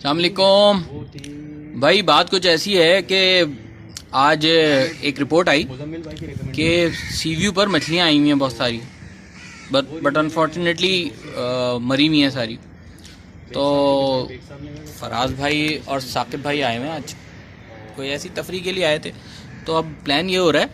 अस्सलाम वालेकुम भाई। बात कुछ ऐसी है कि आज एक रिपोर्ट आई कि सी व्यू पर मछलियाँ आई हुई हैं बहुत सारी, बट अनफॉर्चुनेटली मरी हुई हैं सारी। तो फराज भाई और साकिब भाई आए हुए हैं, आज कोई ऐसी तफरी के लिए आए थे। तो अब प्लान ये हो रहा है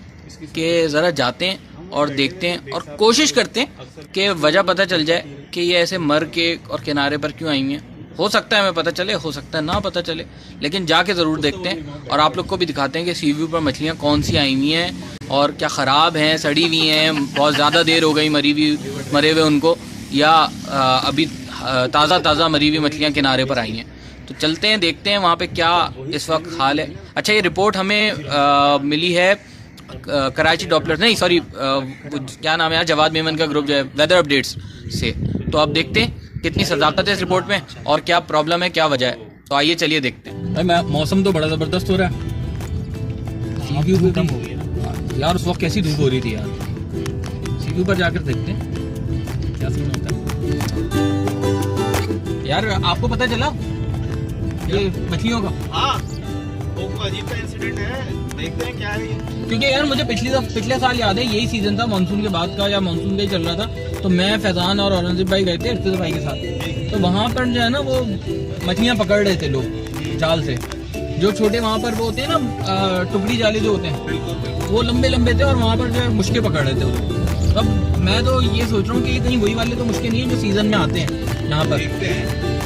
कि ज़रा जाते हैं और देखते हैं और कोशिश करते हैं कि वजह पता चल जाए कि ये ऐसे मर के और किनारे पर क्यों आई हुई हैं। हो सकता है हमें पता चले, हो सकता है ना पता चले, लेकिन जाके ज़रूर देखते हैं और आप लोग को भी दिखाते हैं कि सी व्यू पर मछलियाँ कौन सी आई हुई हैं और क्या ख़राब हैं, सड़ी हुई हैं, बहुत ज़्यादा देर हो गई मरे हुए उनको, या अभी ताज़ा मरी हुई मछलियाँ किनारे पर आई हैं। तो चलते हैं, देखते हैं वहाँ पे क्या इस वक्त हाल है। अच्छा, ये रिपोर्ट हमें मिली है कराची डॉपलर नहीं सॉरी क्या नाम है यार, जवाद मेमन का ग्रुप जो है, वेदर अपडेट्स से। तो अब देखते हैं कितनी सदाकत है इस रिपोर्ट में और क्या प्रॉब्लम है, क्या वजह है। तो आइए चलिए देखते हैं। भाई मौसम तो बड़ा ज़बरदस्त हो रहा है, सी व्यू भी कम हो गया यार। उस वक्त कैसी धूप हो रही थी यार। सी व्यू पर जाकर देखते हैं क्या सीन होता है। यार आपको पता चला ये मछलियों का? हाँ, वो अजीब सा इंसिडेंट है, देखते हैं क्या है ये। क्योंकि यार मुझे पिछले साल याद है, यही सीजन था मानसून के बाद का, या मानसून का ही चल रहा था। तो मैं फैजान और औरंगजेब भाई गए थे इर्तिज़ भाई के साथ। तो वहाँ पर जो है ना वो मछलियाँ पकड़ रहे थे लोग जाल से, जो छोटे वहाँ पर वो होते हैं ना टुकड़ी जाले जो होते हैं, वो लंबे लंबे थे और वहाँ पर जो है मुश्के पकड़ रहे थे वो। अब मैं तो ये सोच रहा हूँ कि कहीं वही वाले तो मुश्के नहीं है जो सीजन में आते हैं यहाँ पर।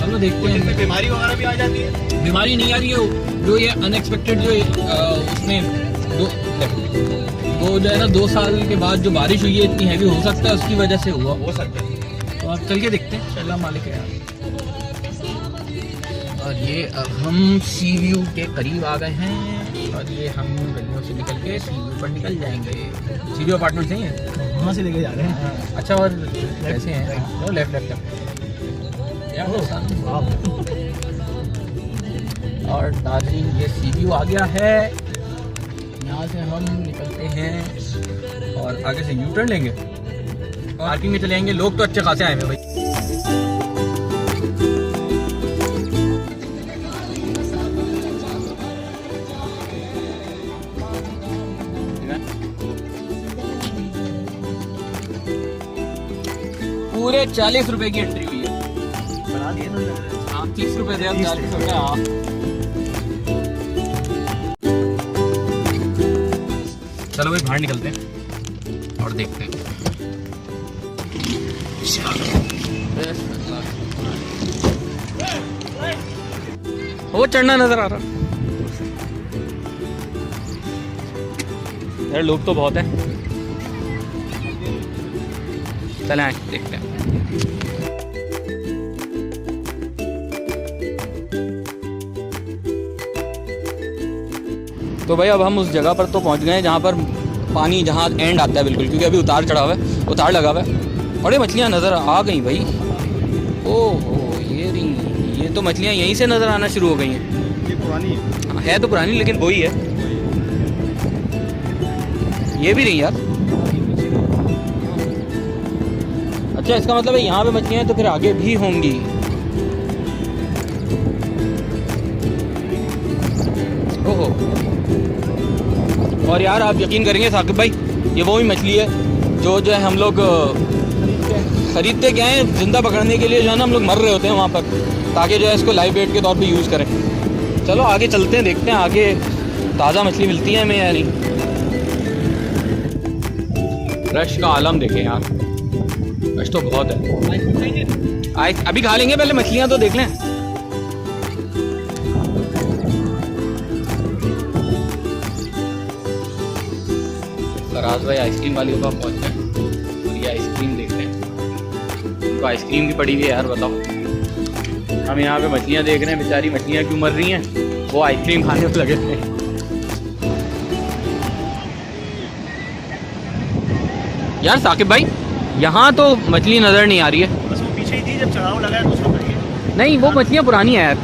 चलो देखते हैं। बीमारी वगैरह भी आ जाती है? बीमारी नहीं आ रही है, जो ये अनएक्सपेक्टेड जो उसमें वो जो है ना 2 साल के बाद जो बारिश हुई है इतनी हैवी, हो सकता है उसकी वजह से हुआ, हो सकता है। तो आप चल के देखते हैं। अल्लाह मालिक है यार। और ये अब हम सी व्यू के करीब आ गए हैं और ये हम गलियों से निकल के सी व्यू पर निकल जाएंगे। सी व्यू अपार्टमेंट सही है, वहाँ से लेके जा रहे हैं। अच्छा, और कैसे हैं? लेफ्ट और दार्जिलिंग ये सी व्यू आ गया है। यहाँ से हम निकलते हैं और आगे से यू टर्न लेंगे, पार्किंग में चले जाएंगे। लोग तो अच्छे खासे आए हैं भाई। पूरे 40 रुपए की एंट्री हुई है। बना दिए ना? हाँ, 30 रुपए थे, अब 40 रुपए। हाँ चलो भाई बाहर निकलते हैं और देखते हैं। वो चढ़ना नजर आ रहा यार, लोग तो बहुत है। चले आए देखते हैं। तो भाई अब हम उस जगह पर तो पहुंच गए जहाँ पर पानी, जहाँ एंड आता है बिल्कुल, क्योंकि अभी उतार चढ़ा हुआ है, उतार लगा हुआ है। बड़े मछलियाँ नज़र आ गई भाई। ओह ये तो मछलियाँ यहीं से नज़र आना शुरू हो गई हैं। ये पुरानी है तो पुरानी, लेकिन वही है। ये भी नहीं यार। अच्छा, इसका मतलब है यहाँ पे मछलियाँ हैं तो फिर आगे भी होंगी। ओहो, और यार आप यकीन करेंगे साकिब भाई, ये वो ही मछली है जो है हम लोग खरीदते क्या है जिंदा पकड़ने के लिए, जो है ना हम लोग मर रहे होते हैं वहाँ पर, ताकि जो है इसको लाइव वेट के तौर पे यूज़ करें। चलो आगे चलते हैं, देखते हैं आगे ताज़ा मछली मिलती है हमें या नहीं। रश का आलम देखें यार, रश तो बहुत है। अभी खा लेंगे, पहले मछलियाँ तो देख लें। फराज भाई आइसक्रीम वाली के पास पहुँच गए और ये आइसक्रीम देख रहे हैं। उनको आइसक्रीम भी पड़ी हुई है यार, बताओ। हम यहाँ पे मछलियाँ देख रहे हैं, बेचारी मछलियाँ क्यों मर रही हैं, वो आइसक्रीम खाने में लगे थे। यार साकिब भाई, यहाँ तो मछली नज़र नहीं आ रही है। बस वो पीछे ही थी जब चढ़ाव लगा है दूसरा पर। नहीं, वो मछलियाँ पुरानी है यार।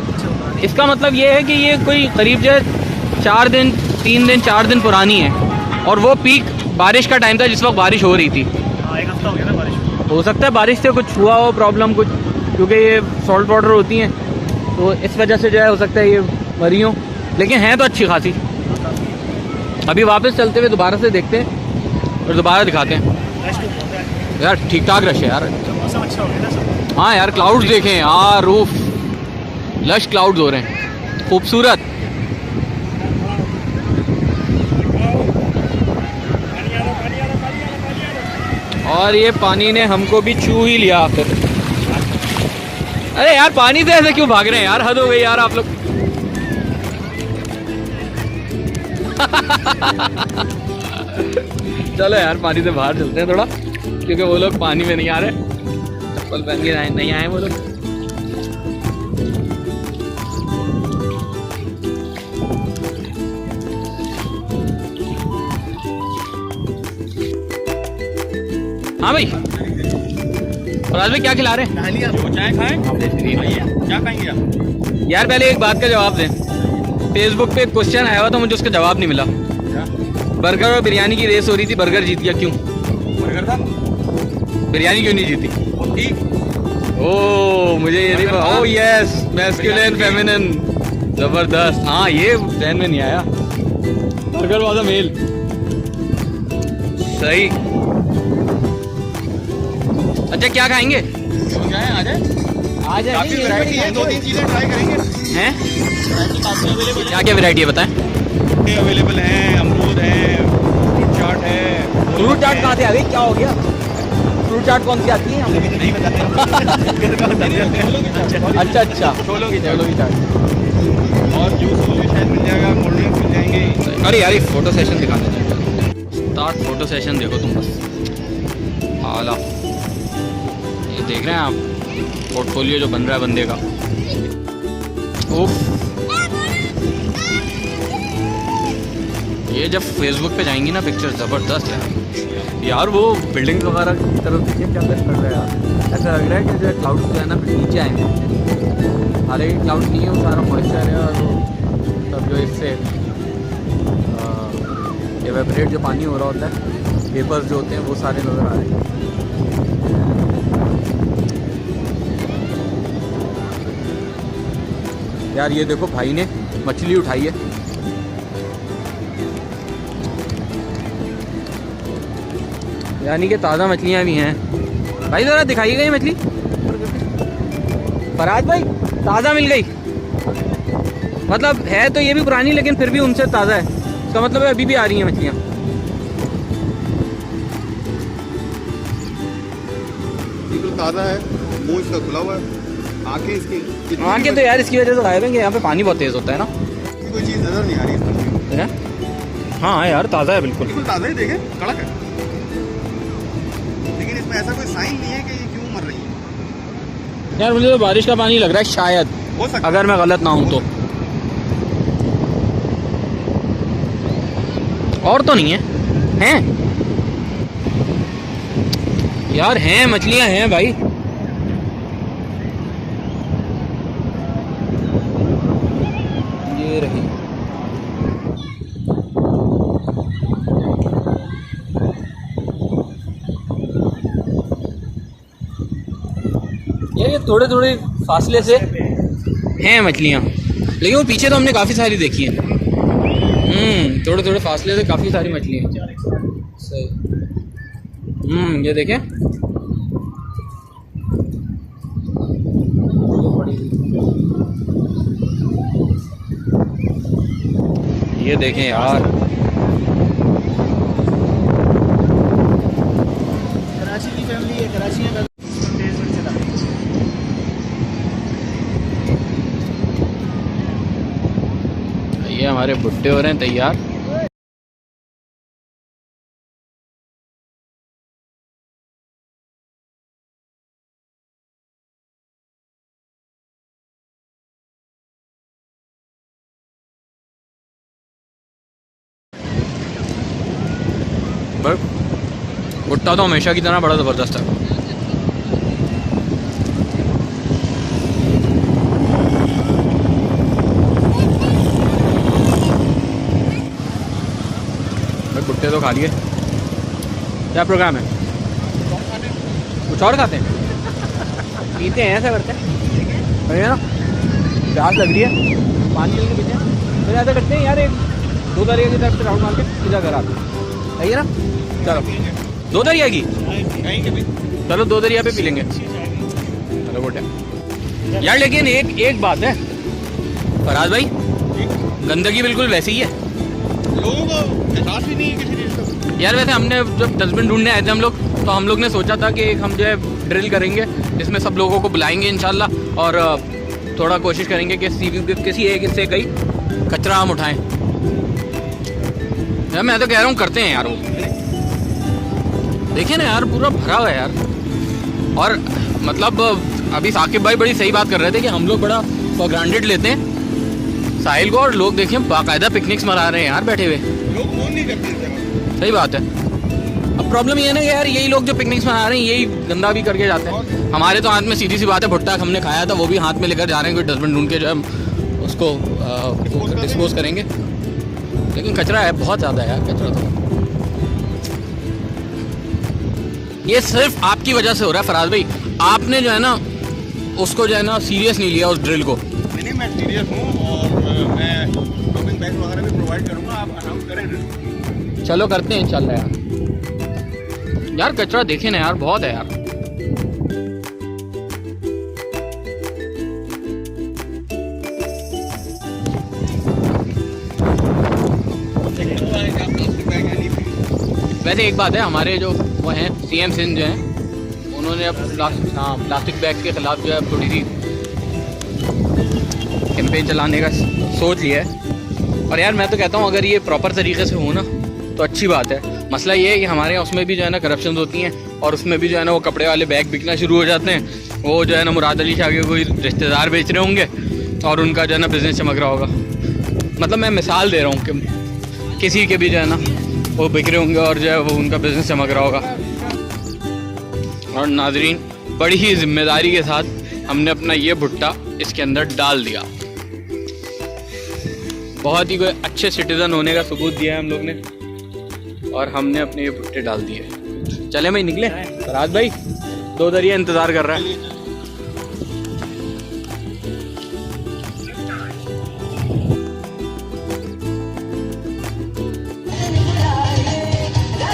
इसका मतलब ये है कि ये कोई करीब जो 4 दिन 3 दिन 4 दिन पुरानी है, और वो पीक बारिश का टाइम था जिस वक्त बारिश हो रही थी। हाँ, 1 हफ्ता हो गया ना बारिश। हो सकता है बारिश से कुछ हुआ हो प्रॉब्लम कुछ, क्योंकि ये सॉल्ट वाटर होती हैं तो इस वजह से जो है हो सकता है ये मरी हो, लेकिन हैं तो अच्छी खासी। अभी वापस चलते हुए दोबारा से देखते हैं और दोबारा दिखाते हैं। यार ठीक ठाक रश है यार, मौसम अच्छा हो गया ना सब। हाँ यार क्लाउड्स देखें यार, रूफ लश क्लाउड्स हो रहे हैं, खूबसूरत। और ये पानी ने हमको भी छू ही लिया आखिर। अरे यार पानी से ऐसे क्यों भाग रहे हैं यार, हद हो गई यार आप लोग। चलो यार पानी से बाहर चलते हैं थोड़ा, क्योंकि वो लोग पानी में नहीं आ रहे, चप्पल पहन के नहीं आए वो लोग। हाँ भाई, राज भाई क्या खिला रहे हैं? चाय खाएं? क्या खाएंगे आप? यार पहले एक बात का जवाब दें, फेसबुक पे एक क्वेश्चन आया हुआ था, मुझे उसका जवाब नहीं मिला। बर्गर और बिरयानी की रेस हो रही थी, बर्गर जीत गया, क्यों? बर्गर था, बिरयानी क्यों नहीं जीती? ठीक। ओह मुझे ये नहीं पता। ओह यस, मैस्कुलिन फेमिनिन, जबरदस्त। हाँ ये ध्यान में नहीं आया, बर्गर वाला मेल। सही। अच्छा क्या खाएंगे? आ जाए। काफी जाए वैरायटी है, 2-3 चीजें ट्राई करेंगे। हैं? वैरायटी काफी अवेलेबल क्या क्या वैरायटी है बताएं? है। अवेलेबल है, अमरूद है, फ्रूट चाट है। फ्रूट चाट कहाँ से आ गई, क्या हो गया? फ्रूट चाट कौन सी आती है? हम नहीं बताते। अच्छा अच्छा, छोलो की चाट। और जूस भी शायद मिल जाएगा, कोल्ड ड्रिंक्स मिल जाएंगे। अरे यार एक फोटो सेशन दिखा देते, स्टार्ट फोटो सेशन देखो तुम बस, आला। ये देख रहे हैं आप पोर्टफोलियो जो बन रहा है बंदे का। ओफ, ये जब फेसबुक पे जाएंगी ना पिक्चर, ज़बरदस्त है यार। वो बिल्डिंग वगैरह की तरफ देखिए क्या बेस्ट लग रहा है यार। ऐसा लग रहा है कि जो क्लाउड्स जो है ना नीचे आएंगे, हालांकि क्लाउड नहीं है, वो सारा मॉइस्चर है और वो तब जो इससे एवेपोरेट जो पानी हो रहा होता है, वेपर्स जो होते हैं वो सारे नज़र आ रहे हैं। यार ये देखो भाई ने मछली उठाई है, यानी कि ताज़ा मछलियाँ भी हैं। भाई ज़रा दिखाई गई मछली, फराज भाई ताज़ा मिल गई। मतलब है तो ये भी पुरानी, लेकिन फिर भी उनसे ताज़ा है, इसका मतलब है अभी भी आ रही हैं मछलियाँ। बिल्कुल ताज़ा है, मुंह इसका खुला हुआ है, आंखें इसकी। आंखें तो यार इसकी वजह से गायब हैं कि यहाँ पे पानी बहुत तेज़ होता है ना, कोई चीज़ नज़र नहीं आ रही इसमें। है? हाँ यार ताज़ा है बिल्कुल। बिल्कुल ताज़ा है, देखें कड़क है, लेकिन इसमें ऐसा कोई साइन नहीं है कि ये क्यों मर रही है। यार मुझे तो बारिश का पानी लग रहा है शायद, हो सकता अगर मैं गलत ना हूँ तो। और तो नहीं है? हैं यार, हैं मछलियाँ हैं भाई। ये रही। ये थोड़े थोड़े फासले से हैं मछलियाँ, लेकिन वो पीछे तो हमने काफ़ी सारी देखी हैं। थोड़े थोड़े फासले से काफ़ी सारी मछलियाँ। सही। ये देखें, ये देखें यार, कराची की फैमिली है, कराची है। ये हमारे भुट्टे हो रहे हैं तैयार। भुट्टा तो हमेशा की तरह बड़ा ज़बरदस्त है। भुट्टे तो खा लिए, क्या प्रोग्राम है? कुछ और खाते हैं? पीते हैं, ऐसा करते हैं, बढ़िया ना। प्यास लग रही है, पानी लेके पीते हैं। फिर ऐसा करते हैं यार, एक 2 दरिया की तरफ से राउंड मार के सीधा घर आते हैं, सही है ना? चलो 2 दरिया की, चलो 2 दरिया पे पी लेंगे। चलो गुड है यार। लेकिन एक बात है फराज भाई, गंदगी बिल्कुल वैसी ही है, लोगों को एहसास ही नहीं है किसी चीज़ का। यार वैसे हमने जब डस्टबिन ढूंढने आए थे हम लोग, तो हम लोग ने सोचा था कि हम जो है ड्रिल करेंगे, जिसमें सब लोगों को बुलाएंगे इंशाल्लाह, और थोड़ा कोशिश करेंगे कि किसी एक हिस्से का ही कचरा हम उठाएं। यार मैं तो कह रहा हूँ करते हैं यार, वो देखिए ना यार, पूरा भरा हुआ है यार। और मतलब अभी साकिब भाई बड़ी सही बात कर रहे थे कि हम लोग बड़ा फॉर ग्रांटेड लेते हैं साहिल को, और लोग देखिए बाकायदा पिकनिक्स मना रहे हैं यार बैठे हुए, लोग फोन नहीं करते। सही बात है। अब प्रॉब्लम ये है ना यार, यही लोग जो पिकनिक्स मना रहे हैं यही गंदा भी करके जाते हैं। हमारे तो हाथ में सीधी सी बात है, भुट्टा हमने खाया था वो भी हाथ में लेकर जा रहे हैं, कोई डस्टबिन ढूंढ के जो है उसको डिस्पोज करेंगे। लेकिन कचरा है बहुत ज़्यादा यार, कचरा तो ये सिर्फ आपकी वजह से हो रहा है फराज भाई। आपने जो है ना उसको जो है ना सीरियस नहीं लिया, उस ड्रिल को। नहीं, मैं सीरियस हूँ और मैं शॉपिंग बैग वगैरह भी प्रोवाइड करूँगा, आप अनाउंस करें ना। चलो करते हैं इंशाल्लाह यार। यार कचरा देखे ना यार, बहुत है यार। वैसे एक बात है, हमारे जो वो हैं CM सिंध जो हैं, उन्होंने अब प्लास्टिक बैग के खिलाफ जो है थोड़ी सी कैंपेन चलाने का सोच लिया है। और यार मैं तो कहता हूँ अगर ये प्रॉपर तरीके से हो ना तो अच्छी बात है। मसला ये है कि हमारे यहाँ उसमें भी जो है ना करप्शन होती हैं, और उसमें भी जो है ना वो कपड़े वाले बैग बिकना शुरू हो जाते हैं। वो जो है ना मुराद अली शाह के कोई रिश्तेदार बेच रहे होंगे और उनका जो है ना बिज़नेस चमक रहा होगा। मतलब मैं मिसाल दे रहा हूँ कि किसी के भी जो है ना वो बिक रहे होंगे और जो है वो उनका बिज़नेस चमक रहा होगा। और नाजरीन बड़ी ही जिम्मेदारी के साथ हमने अपना ये भुट्टा इसके अंदर डाल दिया। बहुत ही कोई अच्छे सिटीज़न होने का सबूत दिया है हम लोग ने, और हमने अपने ये भुट्टे डाल दिए। चले भाई निकले। फराज भाई 2 दरिया इंतज़ार कर रहा है।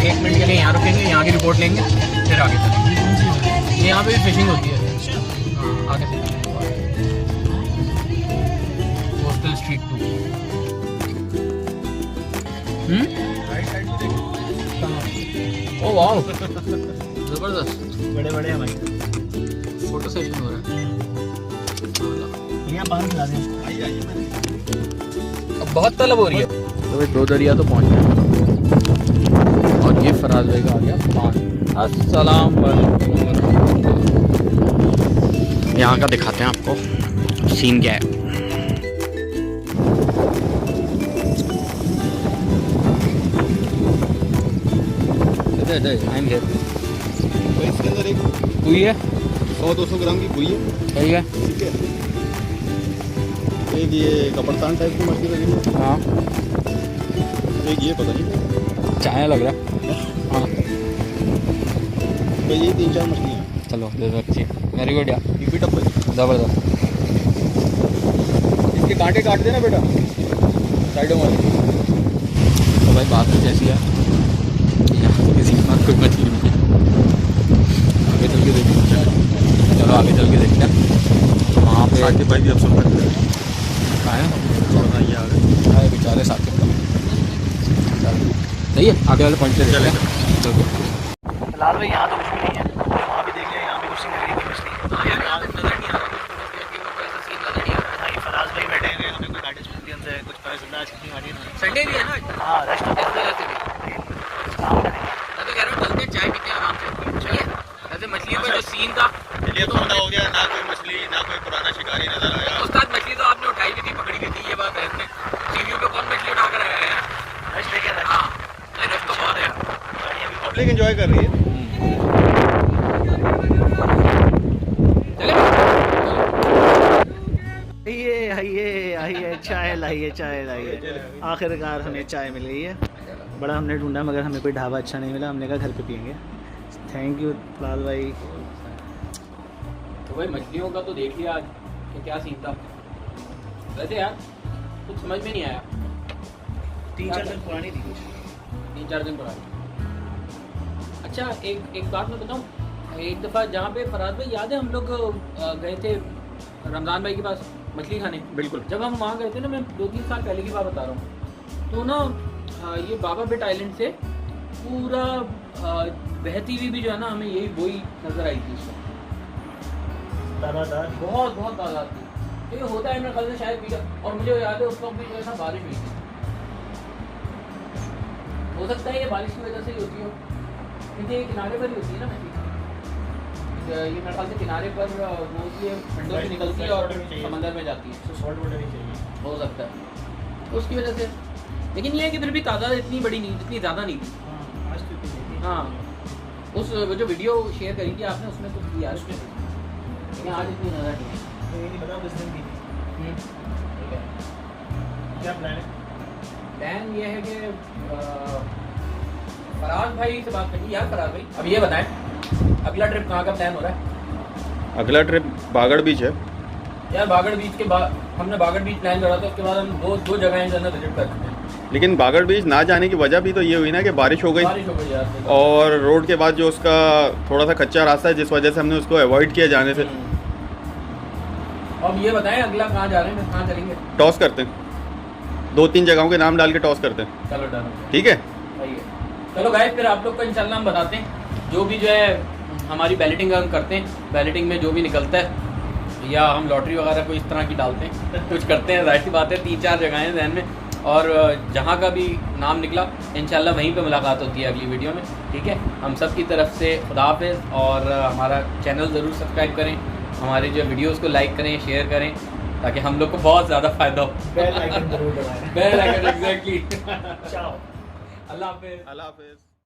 एक मिनट के लिए यहाँ रुकेंगे, यहाँ की रिपोर्ट लेंगे, फिर आगे चलेंगे। यहाँ पे भी फिशिंग होती है। हाँ आगे से कोस्टल स्ट्रीट 2। ओ वाह जबरदस्त, बड़े बड़े हैं भाई, फोटो सेशन हो रहा है। यहाँ बाहर खिला दें। अब बहुत तलब हो रही है। तो भाई 2 दरिया तो पहुँच गए, और ये फराज भाई का आ गया पान। अस्सलाम वालेकुम। यहाँ का दिखाते हैं आपको सीन क्या है। इसके अंदर एक हुई है 100-200 ग्राम की हुई है, सही है। ठीक है। एक ये कपड़तान टाइप की मछली लगी है, हाँ एक ये पता नहीं चाय लग रहा है। हाँ तो ये 3-4 मछलियाँ हैं। चलो दे दो, अच्छी वेरी गुड यार, ये भी टप्पे ज़बरदस्त। इसके कांटे काट देना बेटा साइडों वाले। तो भाई बात कुछ ऐसी है, किसी के पास कोई मछली नहीं है। आगे चल के देखते हैं। चलो आगे चल के देखते हैं। वहाँ पे साकिब भाई भी अब सब करते हैं। आए थोड़ा ये आ गए। आए बेचारे साकिब का। सही है, आगे वाले पॉइंट से चले चलो। फिलहाल भाई यहाँ तो कुछ भी नहीं है, वहाँ भी देख लिया, यहाँ भी कुछ नहीं लग रही मछली। यहाँ नजर नहीं आ रहा, भाई फराज भाई बैठे हैं, हमें कोई गाड़ी मिलती है उनसे कुछ पता चलता है आज कितनी गाड़ी है। संडे भी है ना। हाँ रेस्ट इस वजह से भी काम करेंगे। मैं तो कह रहा हूँ चलते हैं, चाय पीते हैं आराम से। चलिए ऐसे मछलियों का जो सीन था ये तो पता हो गया, ना कोई मछली ना कोई पुराना शिकारी नजर आया। उस्ताद, मछली तो आपने उठाई भी थी, पकड़ी भी थी, ये बात है। इसमें सीवीओ पे कौन मछली उठा कर आया है? रेस्ट लेके आ रहे हाँ रेस्ट तो बहुत है। पब्लिक एंजॉय कर रही है। आइए चाय लाइए, चाय लाइए। आखिरकार हमें चाय मिल गई है। बड़ा हमने ढूंढा मगर हमें कोई ढाबा अच्छा नहीं मिला, हमने कहा घर पे पियेंगे। थैंक यू लाल भाई। तो भाई मछलियों का तो देख लिया आज कि क्या सीन था। वैसे यार कुछ समझ में नहीं आया। 3-4 दिन पुरानी थी कुछ। 3-4 दिन पुरानी। अच्छा एक बात मैं बताऊँ, एक दफ़ा जहाँ पे फराज भाई याद है हम लोग गए थे रमज़ान भाई के पास मछली खाने। बिल्कुल। जब हम वहाँ गए थे ना, मैं 2-3 साल पहले की बात बता रहा हूँ, तो ना ये बाबा बेट आइलैंड से पूरा बहती हुई भी जो है ना, हमें यही वही नज़र आई थी इसमें। तादाद बहुत तादाद थी। तो ये होता है मेरे ख्याल से शायद पीछा, और मुझे याद है उस वक्त भी जो है ना बारिश हुई थी। हो सकता है ये बारिश की वजह से ही होती हो, क्योंकि ये किनारे पर ही होती है ना मछली। ये मेरे ख्याल से किनारे पर मोस्टली विंडो से निकलती है और समंदर में जाती है। सॉल्ट वाटर ही चाहिए। हो सकता है उसकी वजह से, लेकिन ये है कि फिर भी तादाद इतनी बड़ी नहीं, इतनी ज़्यादा नहीं थी। हाँ, आज तो इतनी नहीं थी। हाँ, उस वो जो वीडियो शेयर करी थी आपने, उसमें कुछ दिया उसमें, लेकिन आज इतनी ज़्यादा नहीं है। तो ये नहीं पता किस दिन थी। ठीक है। क्या प्लान है? प्लान ये है कि फराज भाई से बात करिए। यार फराज भाई, अब ये बताएं अगला ट्रिप कहाँ का प्लान हो रहा है? अगला ट्रिप बागड़ बीच है। यार बागड़ बीच के बाद हमने बागड़ बीच प्लान करा था, उसके बाद हम दो जगह जो है ना विजिट कर चुके हैं। लेकिन बागड़ बीच ना जाने की वजह भी तो ये हुई ना कि बारिश हो गई, बारिश हो गई यार। और रोड के बाद जो उसका थोड़ा सा कच्चा रास्ता है, जिस वजह से हमने उसको अवॉइड किया जाने से। अब ये बताएं अगला कहाँ जा रहे हैं, कहाँ चलेंगे? टॉस करते हैं, 2-3 जगहों के नाम डाल के टॉस करते हैं। चलो डन, ठीक है। सही है। चलो गाइस, फिर आप लोग को इंशाल्लाह हम बताते हैं जो भी जो है हमारी बैलेटिंग हम करते हैं, बैलेटिंग में जो भी निकलता है, या हम लॉटरी वगैरह कोई इस तरह की डालते हैं, कुछ करते हैं। जाहिर सी बात है 3-4 जगह हैं ज़हन में, और जहाँ का भी नाम निकला इंशाल्लाह वहीं पे मुलाकात होती है अगली वीडियो में। ठीक है, हम सब की तरफ से खुदा हाफिज़, और हमारा चैनल ज़रूर सब्सक्राइब करें, हमारे जो वीडियोस को लाइक करें, शेयर करें, ताकि हम लोग को बहुत ज़्यादा फ़ायदा हो। बेल आइकन जरूर दबाएं। Bell icon, exactly. चाओ। अल्लाह हाफिज़। अल्लाह हाफिज़।